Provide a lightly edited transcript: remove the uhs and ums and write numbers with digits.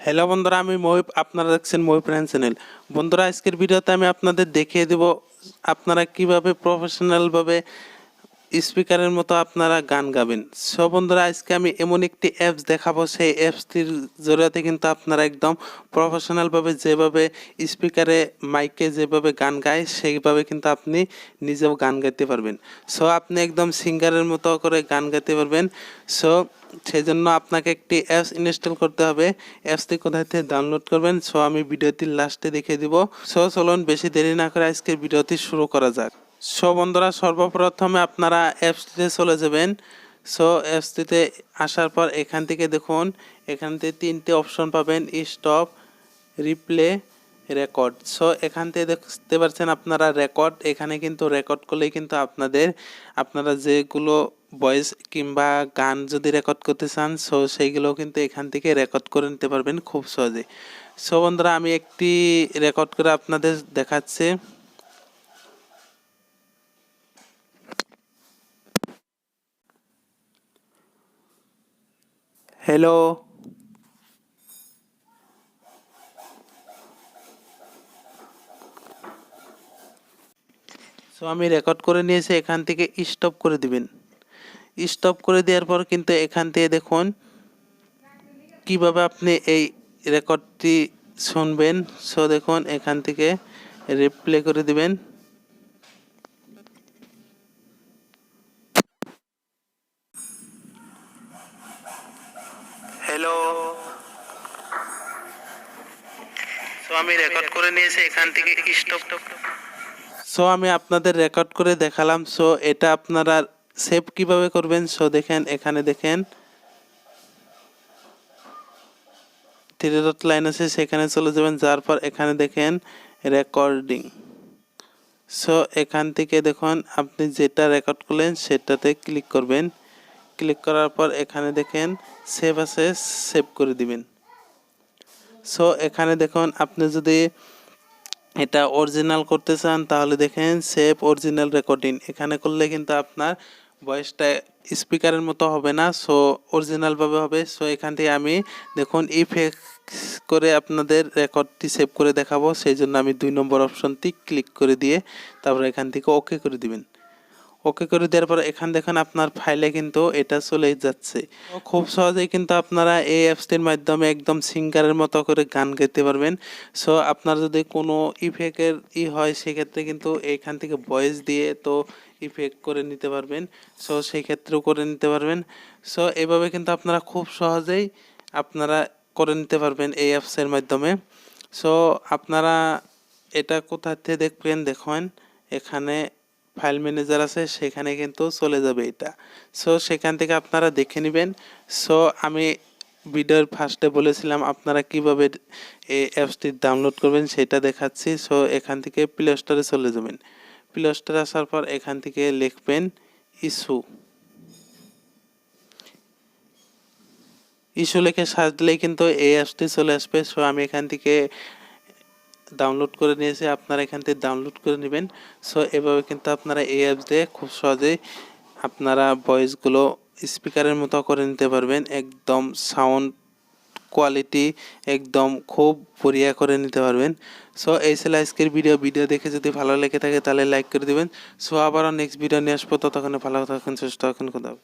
Hello বন্ধুরা, আমি মহিব। আপনারা দেখছেন মহিব রায়হান চ্যানেল। বন্ধুরা, আজকের ভিডিওতে আমি আপনাদের দেখিয়ে দেব আপনারা কিভাবে প্রফেশনালভাবে স্পিকারের মতো আপনারা গান গাবেন। সো বন্ধুরা, আজকে আমি এমন একটি অ্যাপস দেখাবো, সেই অ্যাপসটির জরিয়াতে কিন্তু আপনারা একদম প্রফেশনালভাবে যেভাবে স্পিকারে মাইকে যেভাবে গান গায় সেইভাবে কিন্তু আপনি নিজেও গান গাইতে পারবেন। সো আপনি একদম সিঙ্গারের মতো করে গান গাইতে পারবেন। সো সেই জন্য আপনাকে একটি অ্যাপস ইনস্টল করতে হবে। অ্যাপসটি কোথায় থেকে ডাউনলোড করবেন সো আমি ভিডিওটির লাস্টে দেখিয়ে দিব। সো চলুন বেশি দেরি না করে আজকের ভিডিওটি শুরু করা যাক। সো বন্ধুরা, সর্বপ্রথমে আপনারা অ্যাপসটিতে চলে যাবেন। সো অ্যাপসটিতে আসার পর এখান থেকে দেখুন, এখান থেকে তিনটে অপশন পাবেন: স্টপ, রিপ্লে, রেকর্ড। সো এখান থেকে দেখতে পাচ্ছেন আপনারা রেকর্ড। এখানে কিন্তু রেকর্ড করলেই কিন্তু আপনারা যেগুলো ভয়েস কিংবা গান যদি রেকর্ড করতে চান সো সেইগুলো কিন্তু এখান থেকে রেকর্ড করে নিতে পারবেন খুব সহজে। সো বন্ধুরা, আমি একটি রেকর্ড করে আপনাদের দেখাচ্ছি। হ্যালো, সো আমি রেকর্ড করে নিয়েছি। এখান থেকে স্টপ করে দিবেন। স্টপ করে দেওয়ার পর কিন্তু এখান থেকে দেখুন কিভাবে আপনি এই রেকর্ডটি শুনবেন। সো দেখুন, এখান থেকে রিপ্লে করে দিবেন। হ্যালো, সো আমি রেকর্ড করে নিয়েছি। এখান থেকে স্টপ। সো আমি আপনাদের রেকর্ড করে দেখালাম। সো এটা আপনারা সেভ কিভাবে করবেন সো দেখেন, এখানে দেখেন থ্রি ডট লাইন আছে, সেখানে চলে যাবেন। যার পর এখানে দেখেন রেকর্ডিং। সো এখান থেকে দেখুন আপনি যেটা রেকর্ড করলেন সেটাতে ক্লিক করবেন। ক্লিক করার পর এখানে দেখেন সেভ আছে, সেভ করে দিবেন। সো এখানে দেখুন আপনি যদি এটা অরিজিনাল করতে চান তাহলে দেখেন সেভ অরিজিনাল রেকর্ডিং। এখানে করলে কিন্তু আপনার ভয়েসটা স্পিকারের মতো হবে না, সো অরিজিনালভাবে হবে। সো এখান থেকে আমি দেখুন ইফেক্ট করে আপনাদের রেকর্ডটি সেভ করে দেখাবো। সেই জন্য আমি 2 নম্বর অপশনটি ক্লিক করে দিয়ে তারপর এখান থেকে ওকে করে দিবেন। ওকে করে দেওয়ার পর এখান দেখেন আপনার ফাইলে কিন্তু এটা চলে যাচ্ছে। খুব সহজেই কিন্তু আপনারা এই অ্যাপসটির মাধ্যমে একদম সিঙ্গারের মতো করে গান গাইতে পারবেন। সো আপনার যদি কোনো ইফেক্টের হয় সেক্ষেত্রে কিন্তু এইখান থেকে ভয়েস দিয়ে তো ইফেক্ট করে নিতে পারবেন। সো সেই ক্ষেত্রেও করে নিতে পারবেন। সো এভাবে কিন্তু আপনারা খুব সহজেই আপনারা করে নিতে পারবেন এই অ্যাপসের মাধ্যমে। সো আপনারা এটা কোথা থেকে দেখবেন, দেখুন এখানে ফাইল ম্যানেজার আছে, সেখানে কিন্তু চলে যাবে এটা। সো সেখান থেকে আপনারা দেখে নেবেন। সো আমি ভিডিওর ফার্স্টে বলেছিলাম আপনারা কিভাবে এই অ্যাপসটি ডাউনলোড করবেন সেটা দেখাচ্ছি। সো এখান থেকে প্লে স্টোরে চলে যাবেন। প্লে স্টোরে আসার পর এখান থেকে লিখবেন ইস্যু লিখে সার্চ দিলেই কিন্তু এই অ্যাপসটি চলে আসবে। সো আমি এখান থেকে ডাউনলোড করে নিয়েছি, আপনারা এখান থেকে ডাউনলোড করে নেবেন। সো এভাবে কিন্তু আপনারা এই অ্যাপস দিয়ে খুব সহজেই আপনারা ভয়েসগুলো স্পিকারের মতো করে নিতে পারবেন। একদম সাউন্ড কোয়ালিটি একদম খুব বঢ়িয়া করে নিতে পারবেন। সো এই ছিল আজকের ভিডিও দেখে যদি ভালো লেগে থাকে তাহলে লাইক করে দিবেন। সো আবারও নেক্সট ভিডিও নিয়ে আসবো। ততক্ষণে ভালো থাকুন, সুস্থ থাকুন, খুদা হাফেজ।